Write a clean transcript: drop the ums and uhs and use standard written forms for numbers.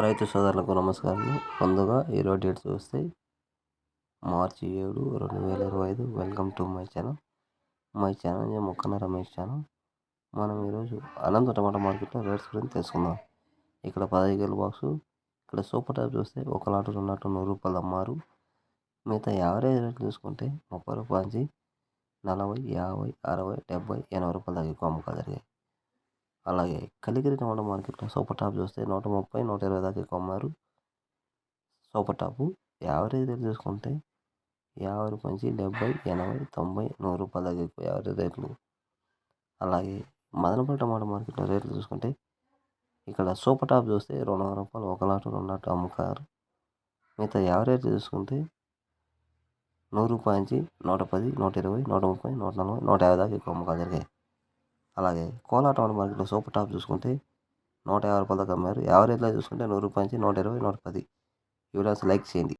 రైతు సోదరులకు నమస్కారం. ముందుగా ఈరోజు డేట్ చూస్తే మార్చి 7, 2025. వెల్కమ్ టు మై ఛానల్ నేను ముక్కన రమేష్ ఛానల్. మనం ఈరోజు అనంత టమాటా మార్కెట్లో రేట్స్ గురించి తెలుసుకుందాం. ఇక్కడ 15 కిలో బాక్సు, ఇక్కడ సూపర్ టాప్ చూస్తే ఒక లాటు 2 లాటు 100 రూపాయలు అమ్మారు. మిగతా యావరేజ్ రేట్లు చూసుకుంటే 30 రూపాయల నుంచి 40, 50, 60, 70, 80 రూపాయల దాకా ఎక్కువ అమ్మకాలు జరిగాయి. అలాగే కలిగిరి టమాటా మార్కెట్లో సూపర్ టాప్ చూస్తే 130, 120 దాకా ఎక్కువ అమ్మారు. సూపర్ టాపు యావరేజ్ రేట్లు చూసుకుంటే 50 రూపాయల నుంచి 70, 80, 90, 100 రూపాయల దాకా ఎక్కువ యావరేజ్ రేట్లు. అలాగే మదనపల్లి టమాటా మార్కెట్లో రేట్లు చూసుకుంటే ఇక్కడ సూపర్ టాప్ చూస్తే 200 రూపాయలు ఒక లాటు 2 లాటు అమ్ముతారు. మిగతా యావరేజ్ చూసుకుంటే 100 రూపాయల నుంచి 110, 120, 130, 140, 150 దాకా ఎక్కువ అమ్మకాలు జరిగాయి. అలాగే కోలార్ టమాటా మార్కెట్లో సూపర్ టాప్ చూసుకుంటే 150 రూపాయల దాకా అమ్మారు. యావరేజ్లో చూసుకుంటే 100 రూపాయల నుంచి 120, 110. ఈ వీడియోస్ లైక్ చేయండి.